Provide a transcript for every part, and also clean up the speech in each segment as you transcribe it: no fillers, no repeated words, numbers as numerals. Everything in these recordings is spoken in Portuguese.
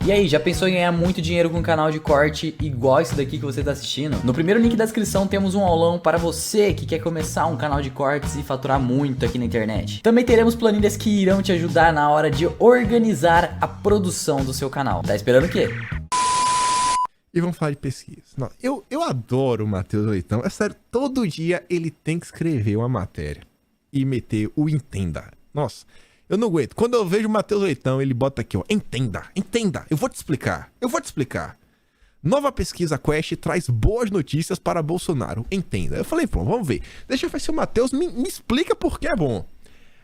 E aí, já pensou em ganhar muito dinheiro com um canal de corte igual esse daqui que você tá assistindo? No primeiro link da descrição temos um aulão para você que quer começar um canal de cortes e faturar muito aqui na internet. Também teremos planilhas que irão te ajudar na hora de organizar a produção do seu canal. Tá esperando o quê? E vamos falar de pesquisa. Não, eu adoro o Matheus Leitão. É sério, todo dia ele tem que escrever uma matéria e meter o entenda. Nossa, eu não aguento. Quando eu vejo o Matheus Leitão, ele bota aqui, ó, entenda, eu vou te explicar. Nova pesquisa Quest traz boas notícias para Bolsonaro, entenda. Eu falei, pronto, vamos ver. Deixa eu ver se o Matheus me explica por que é bom.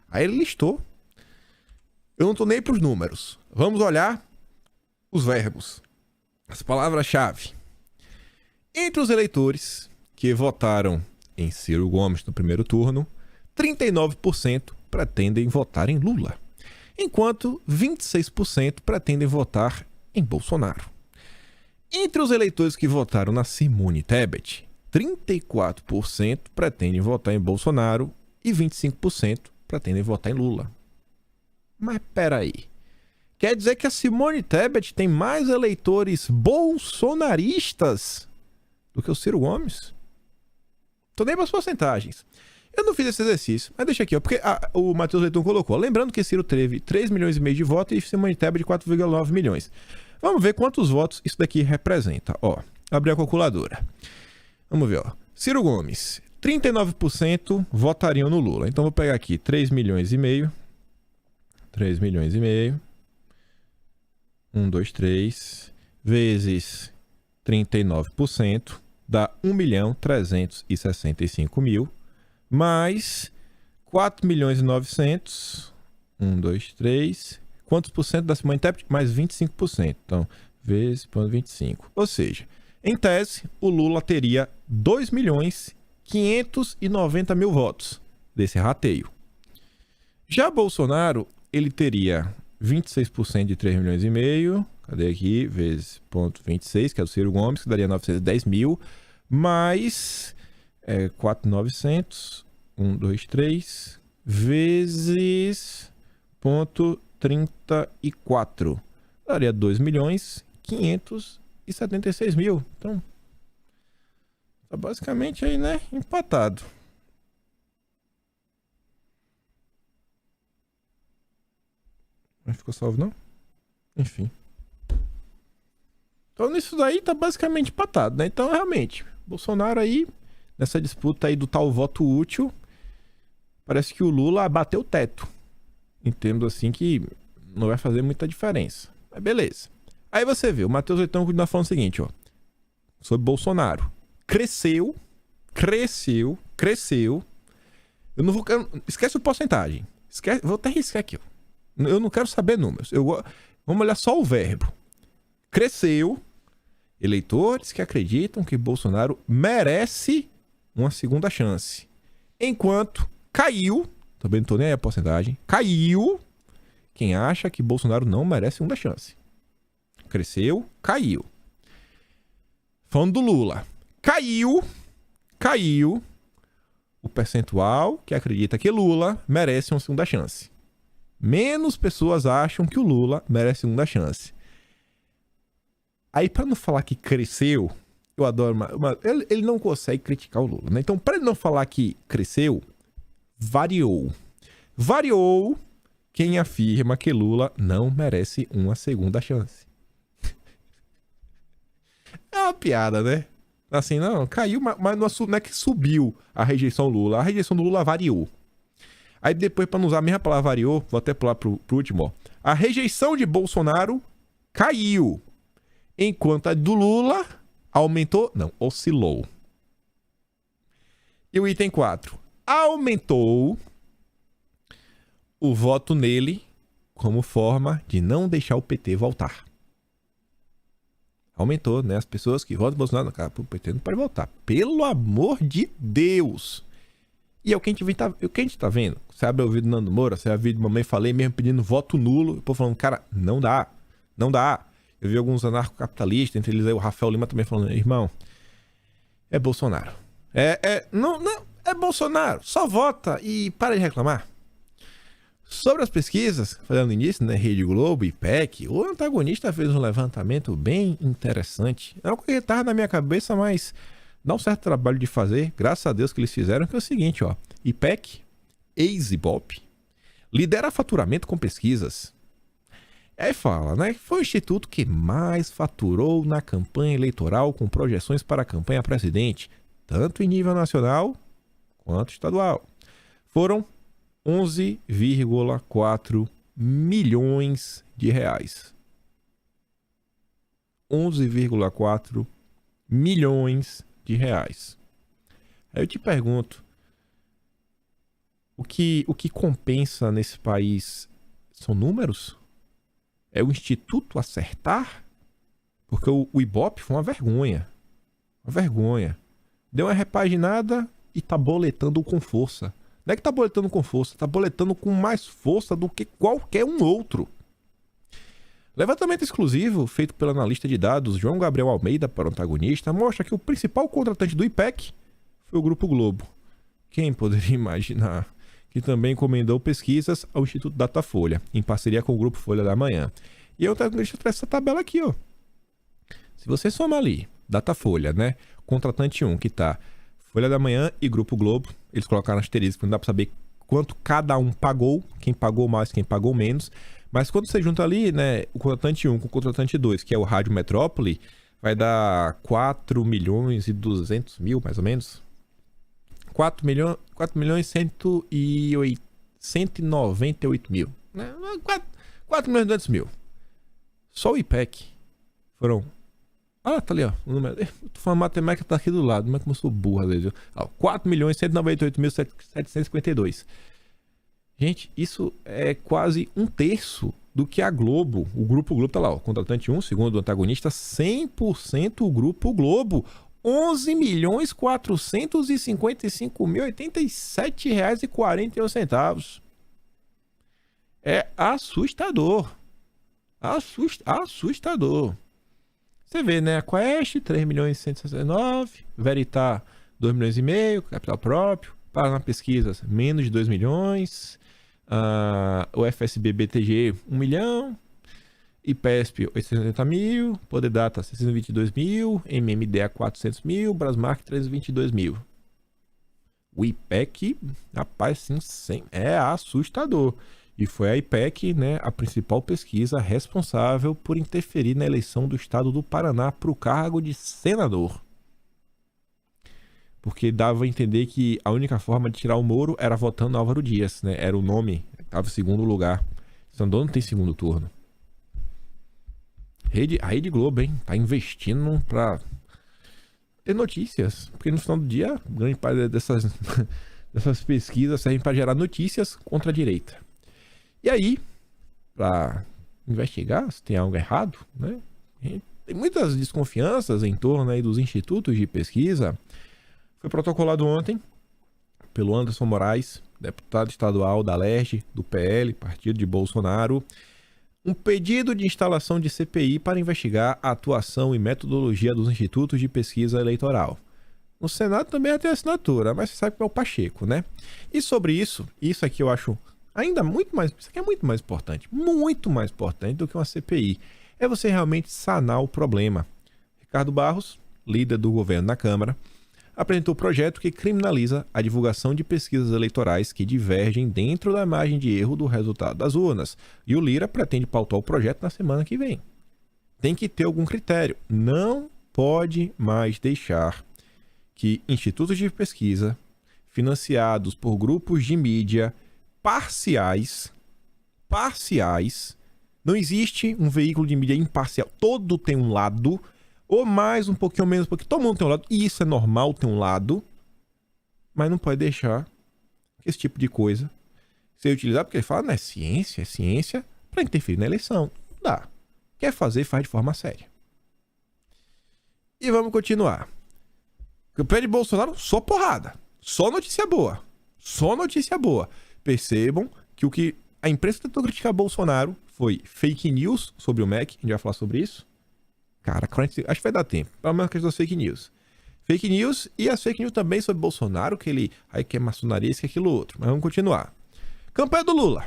Aí ele listou. Eu não tô nem pros números. Vamos olhar os verbos. As palavras-chave. Entre os eleitores que votaram em Ciro Gomes no primeiro turno, 39% pretendem votar em Lula, enquanto 26% pretendem votar em Bolsonaro. Entre os eleitores que votaram na Simone Tebet, 34% pretendem votar em Bolsonaro e 25% pretendem votar em Lula. Mas peraí. Quer dizer que a Simone Tebet tem mais eleitores bolsonaristas do que o Ciro Gomes? Tô nem para as porcentagens. Eu não fiz esse exercício, mas deixa aqui, ó, porque o Matheus Leitão colocou. Lembrando que Ciro teve 3,5 milhões de votos e Simone Tebet 4,9 milhões. Vamos ver quantos votos isso daqui representa. Ó, abri a calculadora. Vamos ver, ó. Ciro Gomes, 39% votariam no Lula. Então vou pegar aqui 3 milhões e meio. 3 milhões e meio. 1, 2, 3, vezes 39%, dá 1.365.000, mais 4.900.000, 1, 2, 3, quantos por cento da Simone Tebet? Mais 25%, então, vezes 0,25. Ou seja, em tese, o Lula teria 2.590.000 votos desse rateio. Já Bolsonaro, ele teria 26% de 3 milhões e meio, cadê aqui, vezes 0,26, que é do Ciro Gomes, que daria 910 mil, mais 4.900, 1, 2, 3, vezes 0,34, daria 2.576.000. Então, tá basicamente aí, né, empatado. Não ficou salvo, não? Enfim. Então, nisso daí tá basicamente empatado, né? Então, realmente, Bolsonaro aí, nessa disputa aí do tal voto útil, parece que o Lula bateu o teto. Entendo assim que não vai fazer muita diferença. Mas beleza. Aí você vê, o Matheus Leitão continua falando o seguinte, ó. Sobre Bolsonaro. Cresceu. Eu não vou... Esquece o porcentagem. Vou até riscar aqui, ó. Eu não quero saber números. Vamos olhar só o verbo. Cresceu. Eleitores que acreditam que Bolsonaro merece uma segunda chance. Enquanto caiu, também não estou nem aí a porcentagem, caiu quem acha que Bolsonaro não merece segunda chance. Cresceu, caiu. Falando do Lula. Caiu o percentual que acredita que Lula merece uma segunda chance. Menos pessoas acham que o Lula merece segunda chance. Aí, para não falar que cresceu, eu adoro... Ele não consegue criticar o Lula, né? Então, para ele não falar que cresceu, variou. Variou quem afirma que Lula não merece uma segunda chance. É uma piada, né? Assim, não, caiu, mas não é que subiu a rejeição ao Lula. A rejeição do Lula variou. Aí depois, para não usar a mesma palavra variou, vou até pular pro último, ó. A rejeição de Bolsonaro caiu, enquanto a do Lula aumentou, não, oscilou. E o item 4. Aumentou o voto nele como forma de não deixar o PT voltar. Aumentou, né? As pessoas que votam Bolsonaro, cara, o PT não pode voltar. Pelo amor de Deus! E é o que a gente tá vendo. Você abre o vídeo do Nando Moura, você abre o vídeo do Mamãe Falei, mesmo pedindo voto nulo. O povo falando, cara, não dá. Eu vi alguns anarcocapitalistas, entre eles aí o Rafael Lima também falando, irmão, é Bolsonaro. Não, é Bolsonaro. Só vota e para de reclamar. Sobre as pesquisas, falando nisso, né, Rede Globo e IPEC, o antagonista fez um levantamento bem interessante. É uma coisa que estava na minha cabeça, mas dá um certo trabalho de fazer, graças a Deus que eles fizeram, que é o seguinte, ó. IPEC, ex-Ibope, lidera faturamento com pesquisas. Aí fala, né, que foi o instituto que mais faturou na campanha eleitoral com projeções para a campanha presidente, tanto em nível nacional quanto estadual. Foram 11,4 milhões de reais. 11,4 milhões de reais. Aí eu te pergunto, o que compensa nesse país são números? É o instituto acertar? Porque o Ibope foi uma vergonha. Uma vergonha. Deu uma repaginada e tá boletando com força. Não é que tá boletando com força, tá boletando com mais força do que qualquer um outro. Levantamento exclusivo feito pelo analista de dados João Gabriel Almeida para o antagonista mostra que o principal contratante do IPEC foi o Grupo Globo. Quem poderia imaginar que também encomendou pesquisas ao Instituto Datafolha, em parceria com o Grupo Folha da Manhã. E eu traz essa tabela aqui, ó. Se você soma ali, Datafolha, né? Contratante 1, que tá Folha da Manhã e Grupo Globo, eles colocaram asterisco, não dá para saber quanto cada um pagou, quem pagou mais, quem pagou menos. Mas quando você junta ali, né, o contratante 1 com o contratante 2, que é o Rádio Metrópole, vai dar 4 milhões e 200 mil, mais ou menos. 4 milhões e 198 mil. 4 milhões e 200 mil. Só o IPEC foram... Ah, tá ali, ó. O número. Tô falando matemática, tá aqui do lado. Como é que eu sou burro às vezes? 4 milhões e 198 mil 752. Gente, isso é quase um terço do que a Globo. O Grupo Globo tá lá, ó. Contratante 1, segundo o antagonista, 100% o Grupo Globo. 11 milhões 455 mil 87 reais e 41 centavos. É assustador. Assustador. Você vê, né? A Quest, 3 milhões e 169. Veritá, 2 milhões e meio. Capital próprio. Paraná Pesquisas, menos de 2 milhões. O FSB BTG, 1 milhão. IPESP, 880 mil. Poder Data, 622 mil. MMDA, 400 mil. Brasmark, 322 mil. O IPEC, rapaz, sim, é assustador. E foi a IPEC, né, a principal pesquisa responsável por interferir na eleição do estado do Paraná para o cargo de senador. Porque dava a entender que a única forma de tirar o Moro era votando Álvaro Dias, né? Era o nome, estava em segundo lugar. Senador não tem segundo turno. A Rede Globo, hein? Tá investindo para ter notícias. Porque no final do dia, grande parte dessas pesquisas servem para gerar notícias contra a direita. E aí, para investigar se tem algo errado, né? Tem muitas desconfianças em torno aí dos institutos de pesquisa. Foi protocolado ontem pelo Anderson Moraes, deputado estadual da Alerj, do PL, partido de Bolsonaro, um pedido de instalação de CPI para investigar a atuação e metodologia dos institutos de pesquisa eleitoral. No Senado também tem assinatura, mas você sabe que é o Pacheco, né? E sobre isso aqui eu acho ainda muito mais, isso aqui é muito mais importante do que uma CPI. É você realmente sanar o problema. Ricardo Barros, líder do governo na Câmara, apresentou o projeto que criminaliza a divulgação de pesquisas eleitorais que divergem dentro da margem de erro do resultado das urnas. E o Lira pretende pautar o projeto na semana que vem. Tem que ter algum critério. Não pode mais deixar que institutos de pesquisa financiados por grupos de mídia parciais, não existe um veículo de mídia imparcial, todo tem um lado, ou mais um pouquinho ou menos, porque todo mundo tem um lado, e isso é normal ter um lado, mas não pode deixar esse tipo de coisa ser utilizado, porque ele fala, não é ciência para interferir na eleição. Não dá. Quer fazer, faz de forma séria. E vamos continuar. Campanha de Bolsonaro, só porrada, só notícia boa, Percebam que o que a imprensa tentou criticar Bolsonaro foi fake news sobre o MEC. A gente vai falar sobre isso. Cara, acho que vai dar tempo. Pelo menos a questão das fake news. Fake news e as fake news também sobre Bolsonaro, que ele aí quer maçonaria, isso e aquilo outro. Mas vamos continuar. Campanha do Lula.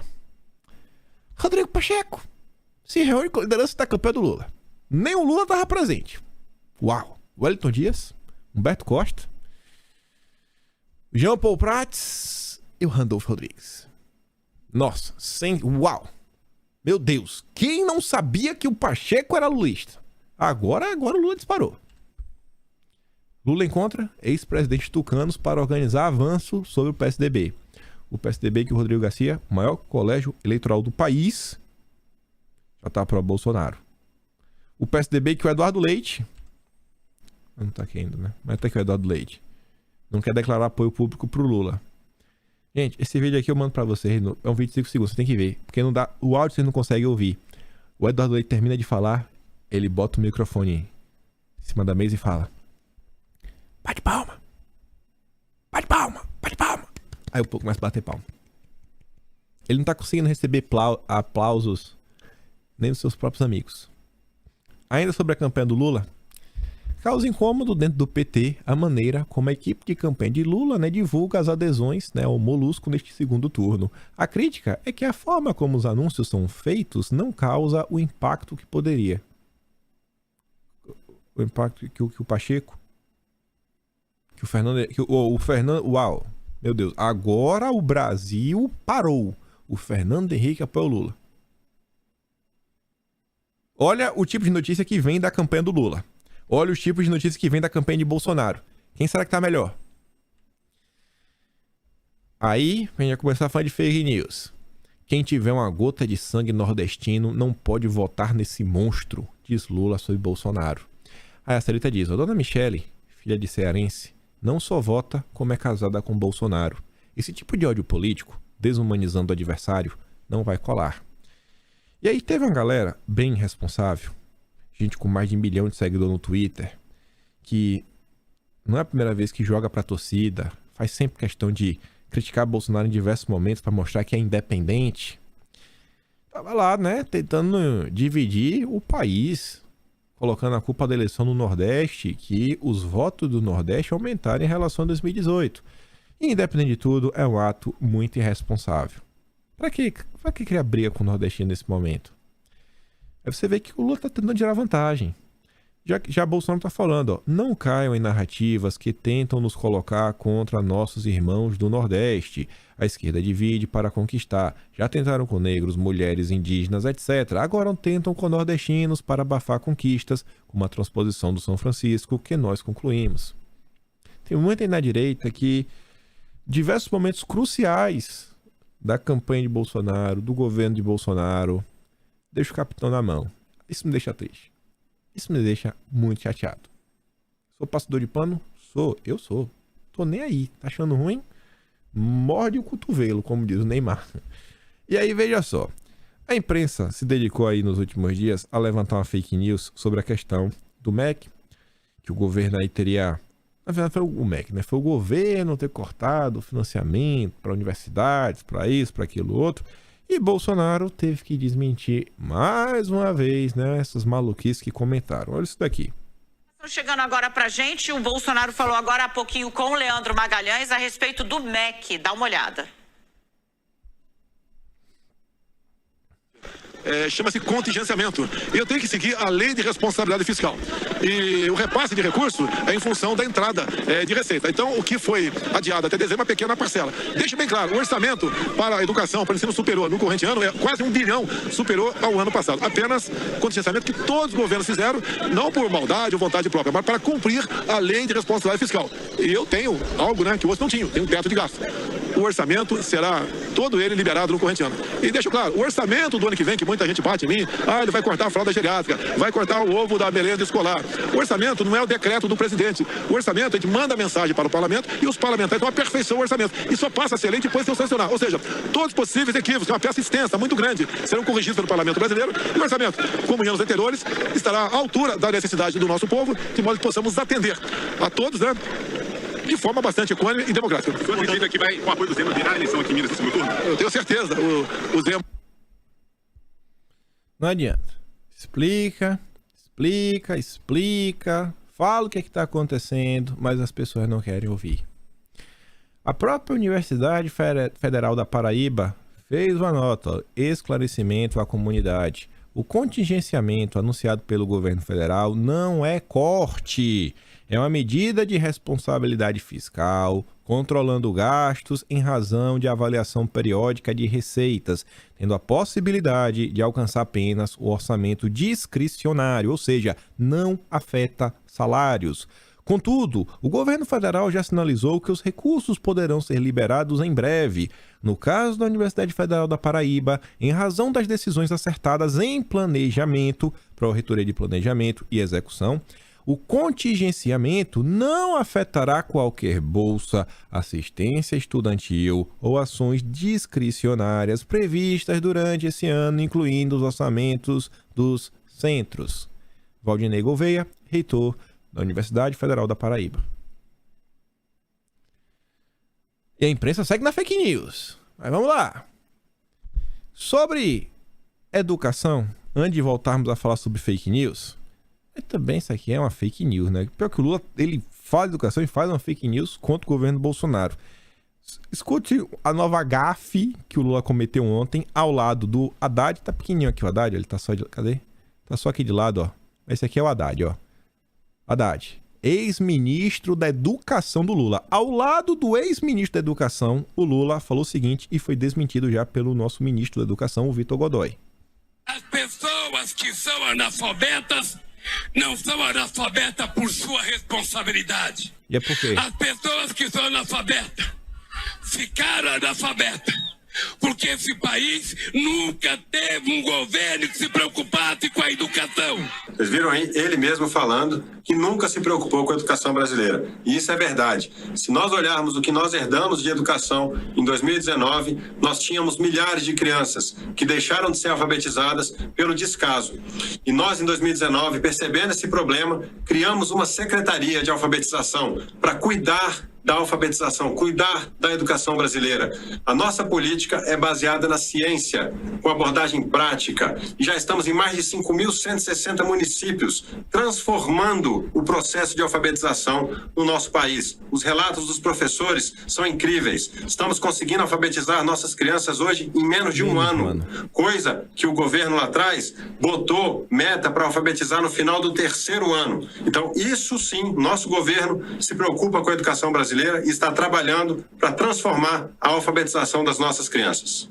Rodrigo Pacheco se reúne com a liderança da campanha do Lula. Nem o Lula estava presente. Uau! Wellington Dias, Humberto Costa, Jean Paul Prats e o Randolfo Rodrigues. Nossa, uau! Meu Deus, quem não sabia que o Pacheco era lulista? Agora o Lula disparou. Lula encontra ex-presidente tucanos para organizar avanço sobre o PSDB. O PSDB que o Rodrigo Garcia, o maior colégio eleitoral do país, já tá pro Bolsonaro. O PSDB que o Eduardo Leite, não tá aqui ainda, né? Mas tá aqui o Eduardo Leite, não quer declarar apoio público pro Lula. Gente, esse vídeo aqui eu mando pra vocês, é um vídeo de 5 segundos, você tem que ver, porque não dá, o áudio você não consegue ouvir. O Eduardo Leite termina de falar, ele bota o microfone em cima da mesa e fala: bate palma, bate palma, bate palma. Aí o povo começa a bater palma. Ele não tá conseguindo receber aplausos nem dos seus próprios amigos. Ainda sobre a campanha do Lula, causa incômodo dentro do PT a maneira como a equipe de campanha de Lula, né, divulga as adesões, né, ao Molusco neste segundo turno. A crítica é que a forma como os anúncios são feitos não causa o impacto que poderia. O impacto que o Pacheco, que o Fernando, uau, meu Deus, agora o Brasil parou. O Fernando Henrique apoia o Lula. Olha o tipo de notícia que vem da campanha do Lula. Olha os tipos de notícias que vem da campanha de Bolsonaro. Quem será que tá melhor? Aí, a gente vai começar a falar de fake news. Quem tiver uma gota de sangue nordestino não pode votar nesse monstro, diz Lula sobre Bolsonaro. Aí a Celita diz: a dona Michele, filha de cearense, não só vota, como é casada com Bolsonaro. Esse tipo de ódio político, desumanizando o adversário, não vai colar. E aí teve uma galera bem irresponsável, gente com mais de 1 milhão de seguidores no Twitter, que não é a primeira vez que joga pra torcida, faz sempre questão de criticar Bolsonaro em diversos momentos para mostrar que é independente. Tava lá, né, tentando dividir o país, colocando a culpa da eleição no Nordeste, que os votos do Nordeste aumentaram em relação a 2018. E, independente de tudo, é um ato muito irresponsável. Pra que criar briga com o nordestino nesse momento? Aí você vê que o Lula tá tentando tirar vantagem. Já Bolsonaro tá falando, ó, não caiam em narrativas que tentam nos colocar contra nossos irmãos do Nordeste. A esquerda divide para conquistar. Já tentaram com negros, mulheres, indígenas, etc. Agora tentam com nordestinos para abafar conquistas, como a transposição do São Francisco, que nós concluímos. Tem muita aí na direita que diversos momentos cruciais da campanha de Bolsonaro, do governo de Bolsonaro, deixa o capitão na mão. Isso me deixa triste. Isso me deixa muito chateado. Sou passador de pano? Eu sou. Tô nem aí. Tá achando ruim? Morde o cotovelo, como diz o Neymar. E aí, veja só. A imprensa se dedicou aí nos últimos dias a levantar uma fake news sobre a questão do MEC, que o governo aí teria... Na verdade foi o MEC, né? Foi o governo ter cortado o financiamento para universidades, para isso, para aquilo outro. E Bolsonaro teve que desmentir mais uma vez, né? Essas maluquices que comentaram. Olha isso daqui. Chegando agora pra gente, o Bolsonaro falou agora há pouquinho com o Leandro Magalhães a respeito do MEC. Dá uma olhada. Chama-se contingenciamento. E eu tenho que seguir a lei de responsabilidade fiscal. E o repasse de recurso é em função da entrada de receita. Então, o que foi adiado até dezembro é uma pequena parcela. Deixa bem claro, o orçamento para a educação, para o ensino superior no corrente ano é quase 1 bilhão superior ao ano passado. Apenas contingenciamento que todos os governos fizeram, não por maldade ou vontade própria, mas para cumprir a lei de responsabilidade fiscal. E eu tenho algo, né, que outros não tinham, tenho um teto de gasto. O orçamento será todo ele liberado no corrente ano. E deixa claro, o orçamento do ano que vem, que muita gente bate em mim, ele vai cortar a fralda geriátrica, vai cortar o ovo da merenda escolar. O orçamento não é o decreto do presidente. O orçamento, a gente manda a mensagem para o parlamento e os parlamentares vão aperfeiçoar o orçamento. E só passa a ser lei depois de sancionar. Ou seja, todos os possíveis equívocos, é uma peça extensa, muito grande, serão corrigidos pelo parlamento brasileiro e o orçamento, como em anos anteriores, estará à altura da necessidade do nosso povo, de modo que possamos atender a todos, né? De forma bastante equânime e democrática. O senhor acredita que vai, com o apoio do Zema, virar a eleição aqui em Minas no segundo turno? Eu tenho certeza. O Zema... Não adianta. Explica. Fala o que está acontecendo, mas as pessoas não querem ouvir. A própria Universidade Federal da Paraíba fez uma nota, ó, esclarecimento à comunidade. O contingenciamento anunciado pelo governo federal não é corte, é uma medida de responsabilidade fiscal, controlando gastos em razão de avaliação periódica de receitas, tendo a possibilidade de alcançar apenas o orçamento discricionário, ou seja, não afeta salários. Contudo, o governo federal já sinalizou que os recursos poderão ser liberados em breve. No caso da Universidade Federal da Paraíba, em razão das decisões acertadas em planejamento, Pró-Reitoria de Planejamento e Execução, o contingenciamento não afetará qualquer bolsa, assistência estudantil ou ações discricionárias previstas durante esse ano, incluindo os orçamentos dos centros. Valdinei Gouveia, reitor da Universidade Federal da Paraíba. E a imprensa segue na fake news. Mas vamos lá. Sobre educação, antes de voltarmos a falar sobre fake news, também isso aqui é uma fake news, né? Pior que o Lula, ele fala de educação e faz uma fake news contra o governo Bolsonaro. Escute a nova gafe que o Lula cometeu ontem ao lado do Haddad. Tá pequenininho aqui o Haddad, ele tá só de... Cadê? Tá só aqui de lado, ó. Esse aqui é o Haddad, ó. Haddad, ex-ministro da Educação do Lula. Ao lado do ex-ministro da Educação, o Lula falou o seguinte e foi desmentido já pelo nosso ministro da Educação, o Vitor Godoy. As pessoas que são analfabetas não são analfabetas por sua responsabilidade. E é por quê? As pessoas que são analfabetas ficaram analfabetas porque esse país nunca teve um governo que se preocupasse com a educação. Vocês viram aí ele mesmo falando que nunca se preocupou com a educação brasileira. E isso é verdade. Se nós olharmos o que nós herdamos de educação em 2019, nós tínhamos milhares de crianças que deixaram de ser alfabetizadas pelo descaso. E nós, em 2019, percebendo esse problema, criamos uma secretaria de alfabetização para cuidar da alfabetização, cuidar da educação brasileira. A nossa política é baseada na ciência, com abordagem prática, e já estamos em mais de 5.160 municípios, transformando o processo de alfabetização no nosso país. Os relatos dos professores são incríveis. Estamos conseguindo alfabetizar nossas crianças hoje em menos de um ano, coisa que o governo lá atrás botou meta para alfabetizar no final do 3º ano. Então, isso sim, nosso governo se preocupa com a educação brasileira e está trabalhando para transformar a alfabetização das nossas crianças.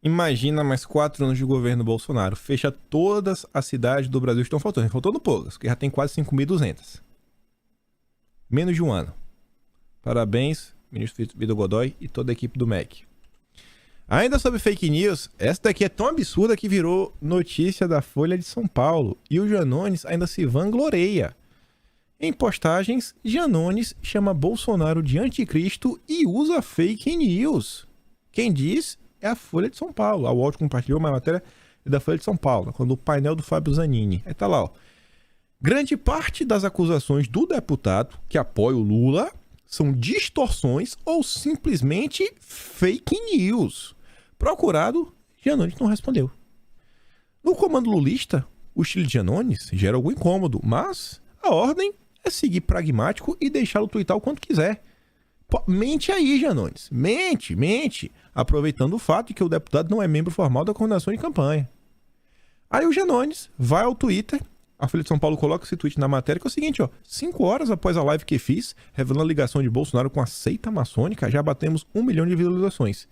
Imagina mais 4 anos de governo Bolsonaro. Fecha todas as cidades do Brasil que estão faltando. Faltando poucas, porque já tem quase 5.200. Menos de um ano. Parabéns, ministro Vitor Godoy e toda a equipe do MEC. Ainda sobre fake news, essa daqui é tão absurda que virou notícia da Folha de São Paulo. E o Janones ainda se vangloria. Em postagens, Janones chama Bolsonaro de anticristo e usa fake news. Quem diz é a Folha de São Paulo. A UOL compartilhou uma matéria da Folha de São Paulo, quando o painel do Fábio Zanini. Aí tá lá, ó. Grande parte das acusações do deputado que apoia o Lula são distorções ou simplesmente fake news. Procurado, Janones não respondeu. No comando lulista, o estilo de Janones gera algum incômodo, mas a ordem é seguir pragmático e deixá-lo twittar o quanto quiser. Pô, mente aí, Janones. Mente. Aproveitando o fato de que o deputado não é membro formal da coordenação de campanha. Aí o Janones vai ao Twitter. A Folha de São Paulo coloca esse tweet na matéria, que é o seguinte, ó. 5 horas após a live que fiz, revelando a ligação de Bolsonaro com a seita maçônica, já batemos 1 milhão de visualizações.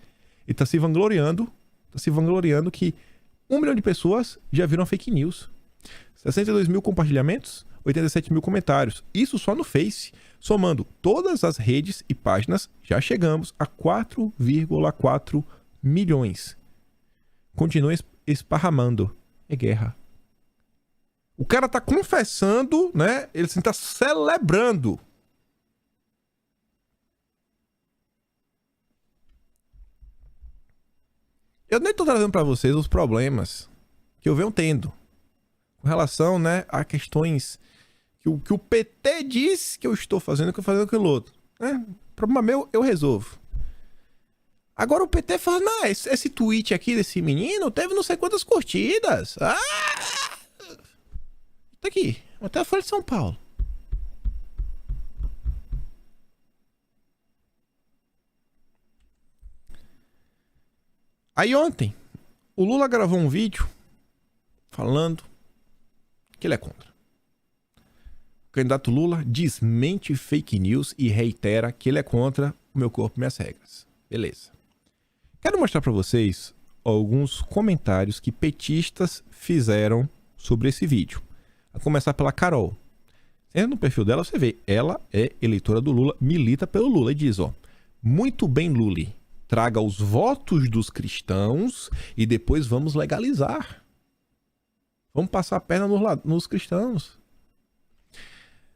E tá se vangloriando que 1 milhão de pessoas já viram fake news. 62 mil compartilhamentos, 87 mil comentários. Isso só no Face. Somando todas as redes e páginas, já chegamos a 4,4 milhões. Continua esparramando. É guerra. O cara tá confessando, né? Ele assim, tá celebrando. Eu nem tô trazendo pra vocês os problemas que eu venho tendo com relação, né, a questões que o PT diz que eu estou fazendo, que eu estou fazendo aquilo outro. Né? Problema meu, eu resolvo. Agora o PT fala, não, esse tweet aqui desse menino teve não sei quantas curtidas. Ah! Tá aqui, até a Folha de São Paulo. Aí ontem, o Lula gravou um vídeo falando que ele é contra. O candidato Lula desmente fake news e reitera que ele é contra o meu corpo, minhas regras. Beleza. Quero mostrar para vocês alguns comentários que petistas fizeram sobre esse vídeo. A começar pela Carol. Entra no perfil dela, você vê. Ela é eleitora do Lula, milita pelo Lula e diz, ó, muito bem, Luli, traga os votos dos cristãos e depois vamos legalizar. Vamos passar a perna nos cristãos.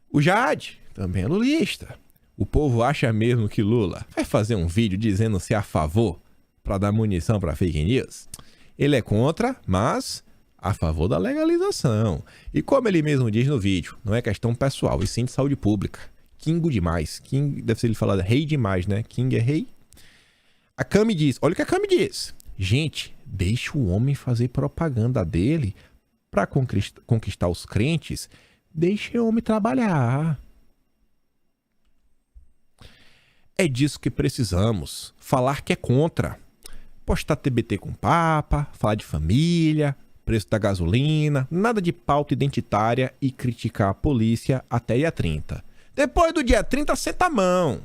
O Jade também é lulista. O povo acha mesmo que Lula vai fazer um vídeo dizendo se é a favor para dar munição para fake news? Ele é contra, mas a favor da legalização. E como ele mesmo diz no vídeo, não é questão pessoal, e sim de saúde pública. Kingo demais. King deve ser ele falado rei demais, né? King é rei. A Cami diz, olha o que a Cami diz. Gente, deixa o homem fazer propaganda dele para conquistar os crentes. Deixa o homem trabalhar. É disso que precisamos. Falar que é contra. Postar TBT com papa, falar de família, preço da gasolina, nada de pauta identitária e criticar a polícia até dia 30. Depois do dia 30, senta a mão.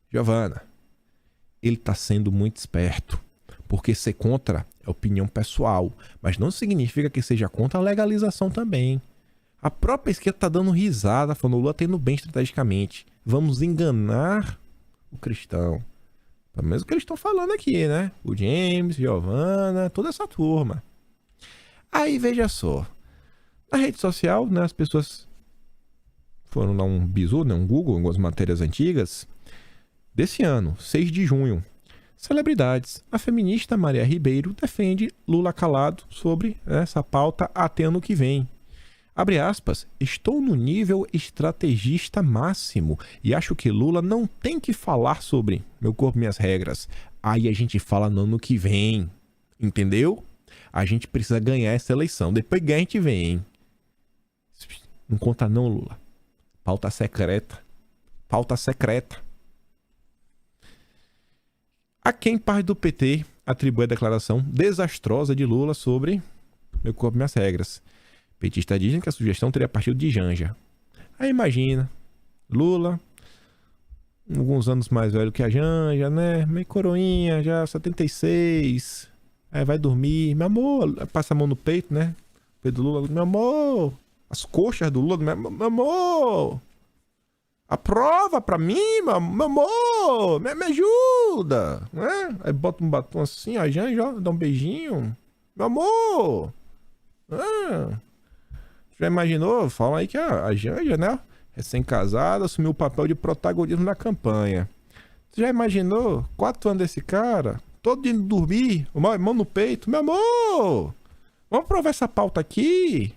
Giovana, ele tá sendo muito esperto. Porque ser contra é opinião pessoal, mas não significa que seja contra a legalização também. A própria esquerda tá dando risada, falando o Lula tá indo bem estrategicamente. Vamos enganar o cristão. Pelo menos o que eles estão falando aqui, né? O James, Giovana, toda essa turma. Aí, veja só. Na rede social, né, as pessoas foram dar um bizu, né, um Google, algumas matérias antigas. Desse ano, 6 de junho. Celebridades. A feminista Maria Ribeiro defende Lula calado sobre essa pauta até ano que vem. Abre aspas, estou no nível estrategista máximo e acho que Lula não tem que falar sobre meu corpo, minhas regras. Aí a gente fala no ano que vem, entendeu? A gente precisa ganhar essa eleição, depois ganha a gente vem, hein? Não conta não, Lula. Pauta secreta. Pauta secreta. A quem parte do PT atribui a declaração desastrosa de Lula sobre meu corpo, minhas regras. Petista dizem que a sugestão teria partido de Janja. Aí imagina, Lula, alguns anos mais velho que a Janja, né? Meio coroinha, já 76. Aí vai dormir, meu amor, passa a mão no peito, né? O peito do Lula, meu amor. As coxas do Lula, meu amor. Aprova pra mim, meu amor. Me ajuda, né? Aí bota um batom assim, a Janja, dá um beijinho. Meu amor. Já imaginou? Fala aí que a Janja, né? Recém-casada, assumiu o papel de protagonismo na campanha. Você já imaginou? 4 anos desse cara, todo dia indo dormir, mão no peito. Meu amor! Vamos provar essa pauta aqui.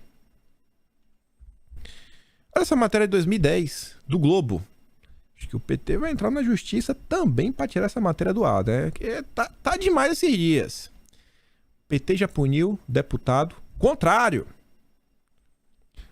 Olha essa matéria de 2010, do Globo. Acho que o PT vai entrar na justiça também para tirar essa matéria do ar, né? Que tá demais esses dias. O PT já puniu deputado contrário.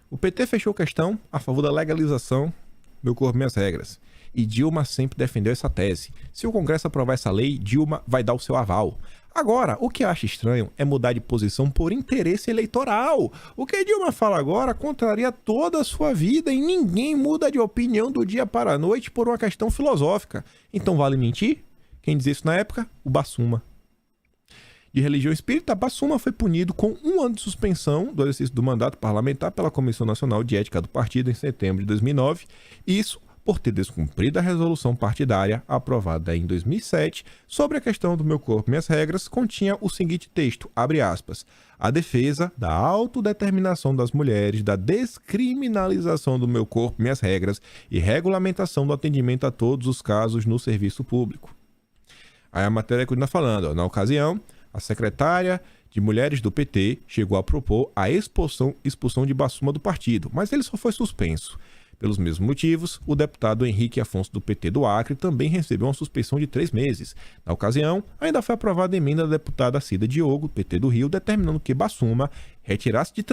O PT fechou questão a favor da legalização, meu corpo, minhas regras. E Dilma sempre defendeu essa tese. Se o Congresso aprovar essa lei, Dilma vai dar o seu aval. Agora, o que eu acho estranho é mudar de posição por interesse eleitoral. O que Dilma fala agora contraria toda a sua vida e ninguém muda de opinião do dia para a noite por uma questão filosófica. Então vale mentir? Quem dizia isso na época? O Bassuma. De religião espírita, Bassuma foi punido com 1 ano de suspensão do exercício do mandato parlamentar pela Comissão Nacional de Ética do Partido em setembro de 2009, isso por ter descumprido a resolução partidária aprovada em 2007 sobre a questão do meu corpo, minhas regras, continha o seguinte texto, abre aspas, a defesa da autodeterminação das mulheres, da descriminalização do meu corpo, minhas regras e regulamentação do atendimento a todos os casos no serviço público. Aí a matéria continua falando, ó, na ocasião, a secretária de Mulheres do PT chegou a propor a expulsão de Bassuma do partido, mas ele só foi suspenso. Pelos mesmos motivos, o deputado Henrique Afonso do PT do Acre também recebeu uma suspensão de 3 meses. Na ocasião, ainda foi aprovada a emenda da deputada Cida Diogo, do PT do Rio, determinando que Bassuma retirasse de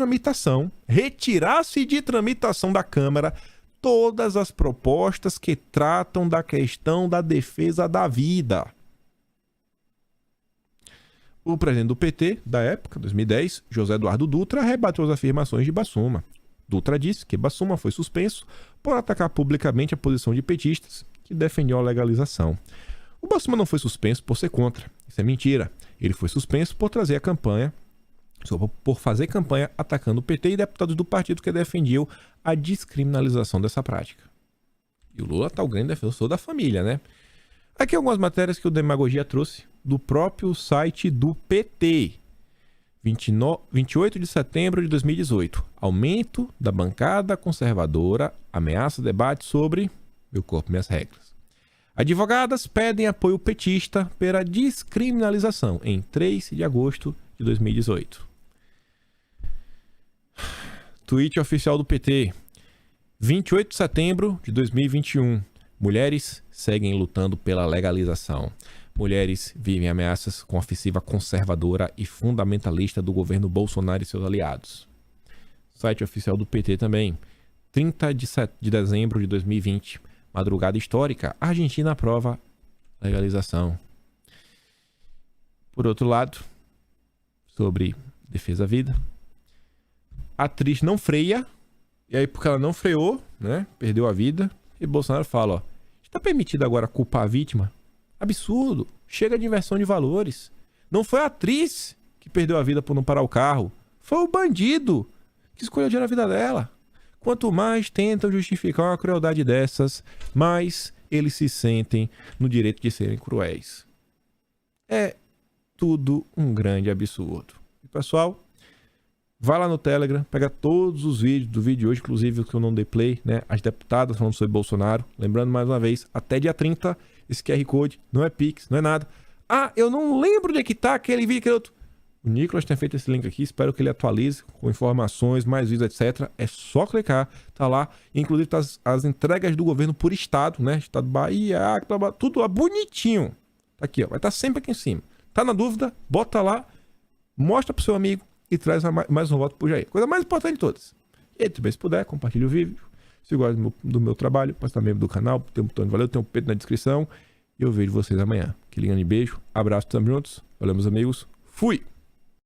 tramitação da Câmara todas as propostas que tratam da questão da defesa da vida. O presidente do PT, da época, 2010, José Eduardo Dutra, rebateu as afirmações de Bassuma. Dutra disse que Bassuma foi suspenso por atacar publicamente a posição de petistas que defendiam a legalização. O Bassuma não foi suspenso por ser contra. Isso é mentira. Ele foi suspenso por fazer campanha atacando o PT e deputados do partido que defendiam a descriminalização dessa prática. E o Lula tá o grande defensor da família, né? Aqui algumas matérias que o Demagogia trouxe do próprio site do PT. 28 de setembro de 2018. Aumento da bancada conservadora ameaça debate sobre meu corpo, minhas regras. Advogadas pedem apoio petista pela descriminalização em 3 de agosto de 2018. Tweet oficial do PT. 28 de setembro de 2021. Mulheres seguem lutando pela legalização. Mulheres vivem ameaças com a ofensiva conservadora e fundamentalista do governo Bolsonaro e seus aliados. Site oficial do PT também. 30 de dezembro de 2020. Madrugada histórica. Argentina aprova legalização. Por outro lado, sobre defesa da vida. A atriz não freia. E aí, porque ela não freou, né? Perdeu a vida. E Bolsonaro fala, ó. Está permitido agora culpar a vítima? Absurdo. Chega de inversão de valores. Não foi a atriz que perdeu a vida por não parar o carro. Foi o bandido que escolheu tirar a vida dela. Quanto mais tentam justificar uma crueldade dessas, mais eles se sentem no direito de serem cruéis. É tudo um grande absurdo. E pessoal, vai lá no Telegram, pega todos os vídeos do vídeo de hoje, inclusive o que eu não dei play, né? As deputadas falando sobre Bolsonaro. Lembrando mais uma vez, até dia 30, esse QR Code não é Pix, não é nada. Ah, eu não lembro de que tá aquele vídeo, aquele outro. O Nicolas tem feito esse link aqui, espero que ele atualize com informações, mais vídeos, etc. É só clicar, tá lá. Inclusive tá as entregas do governo por estado, né? Estado Bahia, tudo lá bonitinho. Tá aqui, ó. Vai estar sempre aqui em cima. Tá na dúvida? Bota lá, mostra pro seu amigo e traz mais um voto pro Jair. Coisa mais importante de todas. E aí, também, se puder, compartilhe o vídeo. Se gosta do meu trabalho, pode estar membro do canal. Tem um botão de valeu, tem um peito na descrição. E eu vejo vocês amanhã. Aquele grande beijo, abraço, tamo juntos. Valeu, meus amigos. Fui!